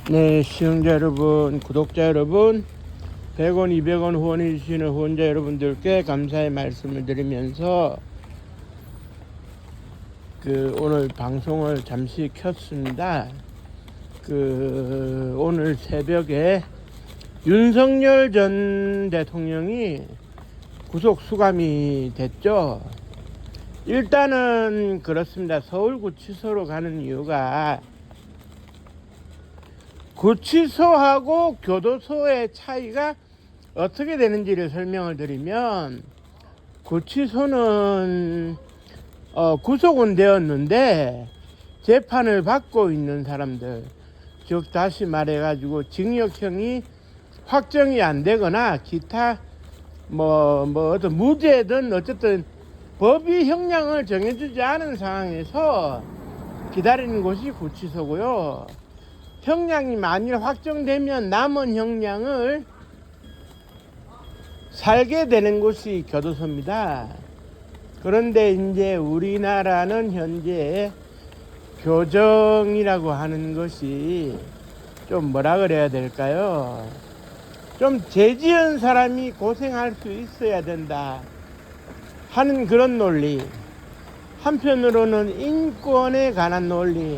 네, 시청자 여러분, 구독자 여러분, 100원, 200원 후원해 주시는 후원자 여러분들께 감사의 말씀을 드리면서 오늘 방송을 잠시 켰습니다. 오늘 새벽에 윤석열 전 대통령이 구속 수감이 됐죠. 일단은 그렇습니다. 서울구치소로 가는 이유가 구치소하고 교도소의 차이가 어떻게 되는지를 설명을 드리면, 구치소는 구속은 되었는데 재판을 받고 있는 사람들, 즉 다시 말해가지고 징역형이 확정이 안 되거나 기타 어떤 무죄든 어쨌든 법이 형량을 정해주지 않은 상황에서 기다리는 곳이 구치소고요. 형량이 만일 확정되면 남은 형량을 살게 되는 곳이 교도소입니다. 그런데 이제 우리나라는 현재 교정이라고 하는 것이 좀 뭐라 그래야 될까요? 좀 죄 지은 사람이 고생할 수 있어야 된다 하는 그런 논리, 한편으로는 인권에 관한 논리,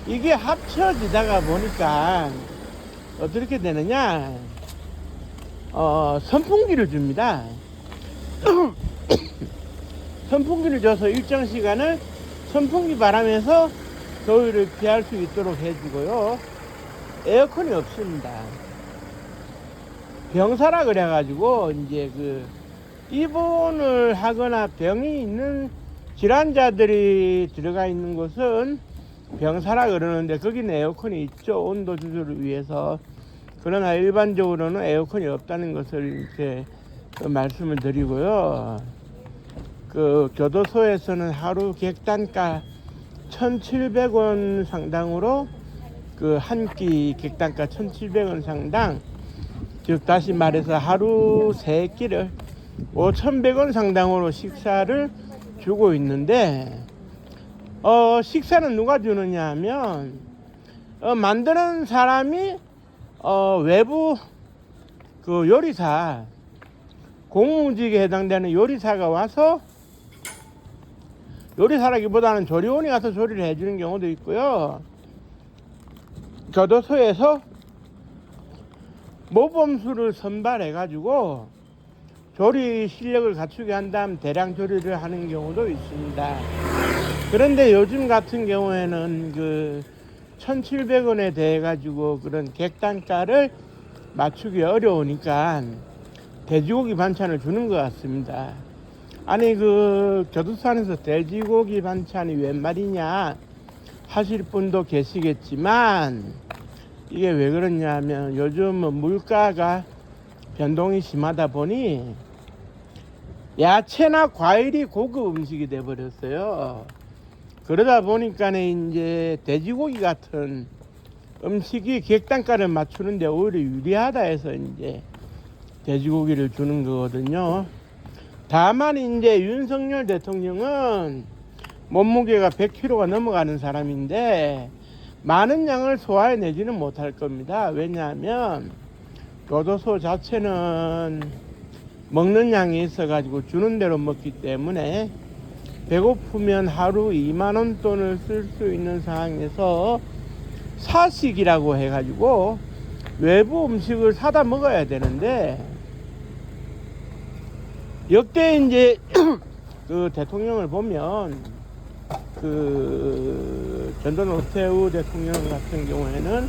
이게 합쳐지다가 보니까 어떻게 되느냐, 선풍기를 줍니다. 선풍기를 줘서 일정 시간을 선풍기 바람에서 더위를 피할 수 있도록 해주고요. 에어컨이 없습니다. 병사라 그래가지고 이제 입원을 하거나 병이 있는 질환자들이 들어가 있는 곳은 병사라 그러는데 거기는 에어컨이 있죠. 온도 조절을 위해서. 그러나 일반적으로는 에어컨이 없다는 것을 이렇게 말씀을 드리고요. 교도소에서는 하루 객단가 1,700원 상당으로 한 끼 객단가 1,700원 상당, 즉 다시 말해서 하루 3끼를 5,100원 상당으로 식사를 주고 있는데, 식사는 누가 주느냐 하면 만드는 사람이 외부 요리사, 공무직에 해당되는 요리사가 와서, 요리사라기보다는 조리원이 가서 조리를 해주는 경우도 있고요. 교도소에서 모범수를 선발해 가지고 조리 실력을 갖추게 한 다음 대량 조리를 하는 경우도 있습니다. 그런데 요즘 같은 경우에는 1,700원에 대해 가지고 그런 객단가를 맞추기 어려우니까 돼지고기 반찬을 주는 것 같습니다. 아니 교도소 안에서 돼지고기 반찬이 웬 말이냐 하실 분도 계시겠지만, 이게 왜 그러냐 하면 요즘 물가가 변동이 심하다 보니 야채나 과일이 고급 음식이 돼 버렸어요. 그러다 보니까 이제 돼지고기 같은 음식이 객단가를 맞추는데 오히려 유리하다 해서 이제 돼지고기를 주는 거거든요. 다만 이제 윤석열 대통령은 몸무게가 100kg가 넘어가는 사람인데 많은 양을 소화해내지는 못할 겁니다. 왜냐하면 교도소 자체는 먹는 양이 있어가지고 주는 대로 먹기 때문에 배고프면 하루 2만원 돈을 쓸 수 있는 상황에서 사식이라고 해가지고 외부 음식을 사다 먹어야 되는데, 역대 이제 대통령을 보면 전두환 노태우 대통령 같은 경우에는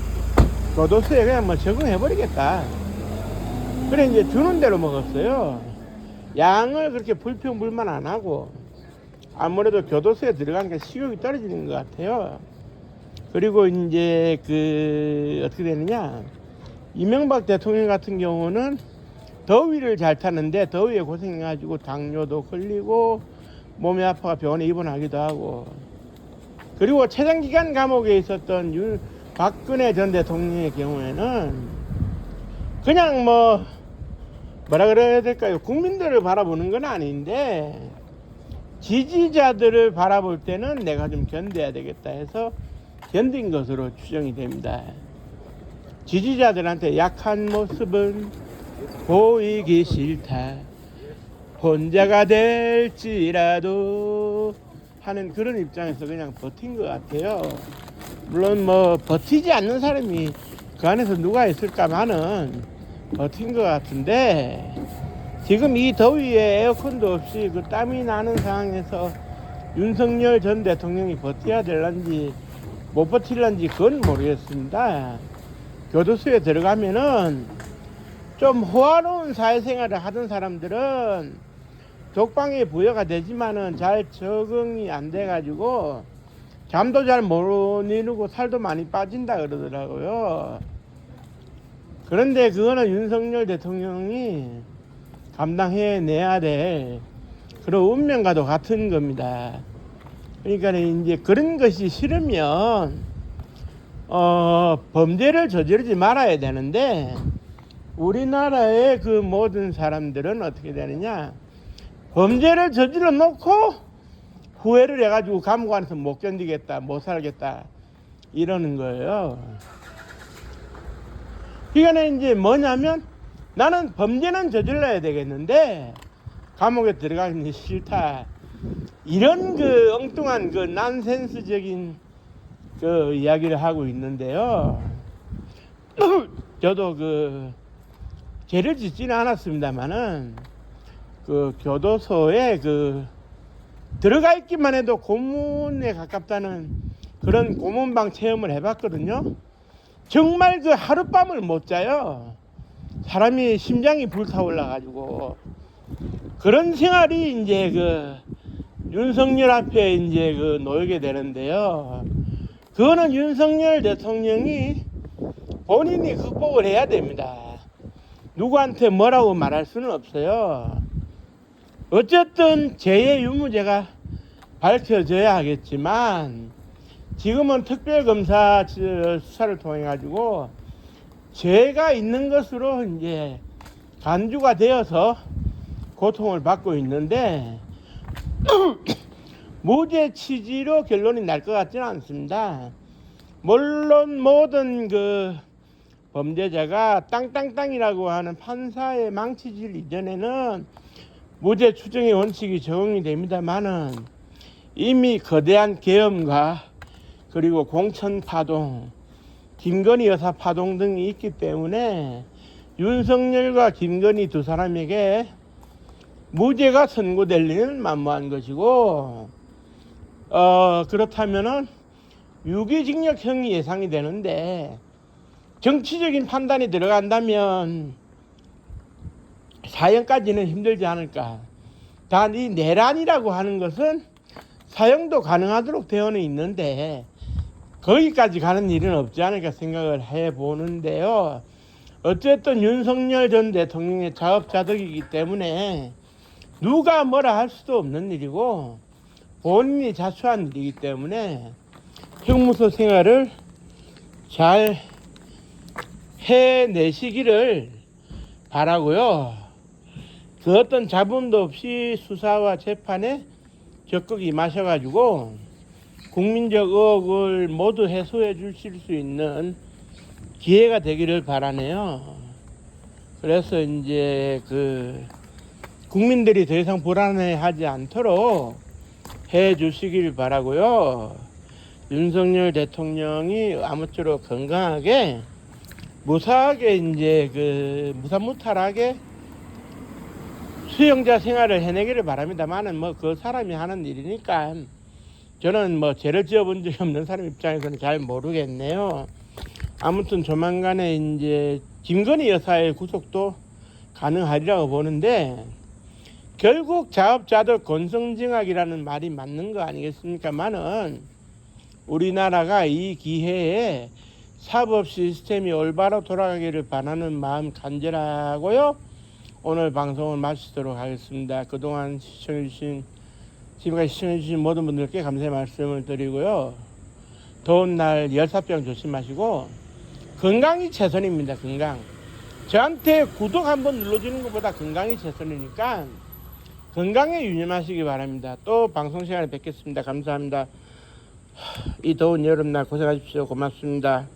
교도소에 그냥 적응해버리겠다. 그래 이제 주는 대로 먹었어요. 양을 그렇게 불평불만 안 하고. 아무래도 교도소에 들어간 게 식욕이 떨어지는 것 같아요. 그리고 이제 어떻게 되느냐, 이명박 대통령 같은 경우는 더위를 잘 타는데 더위에 고생해가지고 당뇨도 걸리고 몸이 아파가 병원에 입원하기도 하고, 그리고 최장기간 감옥에 있었던 박근혜 전 대통령의 경우에는 그냥 뭐라 그래야 될까요? 국민들을 바라보는 건 아닌데 지지자들을 바라볼 때는 내가 좀 견뎌야 되겠다 해서 견딘 것으로 추정이 됩니다. 지지자들한테 약한 모습은 보이기 싫다. 혼자가 될지라도 하는 그런 입장에서 그냥 버틴 것 같아요. 물론 뭐 버티지 않는 사람이 그 안에서 누가 있을까만은 버틴 것 같은데, 지금 이 더위에 에어컨도 없이 그 땀이 나는 상황에서 윤석열 전 대통령이 버텨야 될런지 못 버틸런지 그건 모르겠습니다. 교도소에 들어가면은 좀 호화로운 사회생활을 하던 사람들은 독방에 부여가 되지만은 잘 적응이 안 돼가지고 잠도 잘 못 이루고 살도 많이 빠진다 그러더라고요. 그런데 그거는 윤석열 대통령이 감당해내야 될 그런 운명과도 같은 겁니다. 그러니까 이제 그런 것이 싫으면 범죄를 저지르지 말아야 되는데, 우리나라의 그 모든 사람들은 어떻게 되느냐, 범죄를 저질러 놓고 후회를 해가지고 감옥 안에서 못 견디겠다, 못 살겠다 이러는 거예요. 그러니까 이제 뭐냐면, 나는 범죄는 저질러야 되겠는데 감옥에 들어가기 싫다, 이런 그 엉뚱한 그 난센스적인 그 이야기를 하고 있는데요. 저도 그 죄를 짓지는 않았습니다만은 그 교도소에 그 들어가 있기만 해도 고문에 가깝다는 그런 고문방 체험을 해봤거든요. 정말 그 하룻밤을 못 자요. 사람이 심장이 불타올라 가지고. 그런 생활이 이제 그 윤석열 앞에 이제 그 놓이게 되는데요. 그거는 윤석열 대통령이 본인이 극복을 해야 됩니다. 누구한테 뭐라고 말할 수는 없어요. 어쨌든 죄의 유무죄가 밝혀져야 하겠지만, 지금은 특별검사 수사를 통해 가지고 죄가 있는 것으로 이제 간주가 되어서 고통을 받고 있는데 무죄 취지로 결론이 날 것 같지는 않습니다. 물론 모든 그 범죄자가 땅땅땅이라고 하는 판사의 망치질 이전에는 무죄 추정의 원칙이 적용이 됩니다만은, 이미 거대한 계엄과 그리고 공천 파동, 김건희 여사 파동 등이 있기 때문에 윤석열과 김건희 두 사람에게 무죄가 선고될 일은 만무한 것이고, 그렇다면은 유기징역형이 예상이 되는데, 정치적인 판단이 들어간다면 사형까지는 힘들지 않을까. 단 이 내란이라고 하는 것은 사형도 가능하도록 되어는 있는데 거기까지 가는 일은 없지 않을까 생각을 해보는데요. 어쨌든 윤석열 전 대통령의 자업자득이기 때문에 누가 뭐라 할 수도 없는 일이고 본인이 자수한 일이기 때문에 형무소 생활을 잘 해내시기를 바라고요. 그 어떤 잡음도 없이 수사와 재판에 적극 임하셔가지고 국민적 의혹을 모두 해소해 주실 수 있는 기회가 되기를 바라네요. 그래서 이제 그 국민들이 더 이상 불안해하지 않도록 해 주시길 바라고요. 윤석열 대통령이 아무쪼록 건강하게 무사하게 이제 그 무사무탈하게 수용자 생활을 해내기를 바랍니다만은 뭐 그 사람이 하는 일이니까 저는 뭐 죄를 지어본 적이 없는 사람 입장에서는 잘 모르겠네요. 아무튼 조만간에 이제 김건희 여사의 구속도 가능하리라고 보는데, 결국 자업자득 권성징악이라는 말이 맞는 거 아니겠습니까만은 우리나라가 이 기회에 사법 시스템이 올바로 돌아가기를 바라는 마음 간절하고요. 오늘 방송을 마치도록 하겠습니다. 그동안 지금까지 시청해주신 모든 분들께 감사의 말씀을 드리고요. 더운 날 열사병 조심하시고 건강이 최선입니다. 건강. 저한테 구독 한번 눌러주는 것보다 건강이 최선이니까 건강에 유념하시기 바랍니다. 또 방송 시간에 뵙겠습니다. 감사합니다. 이 더운 여름날 고생하십시오. 고맙습니다.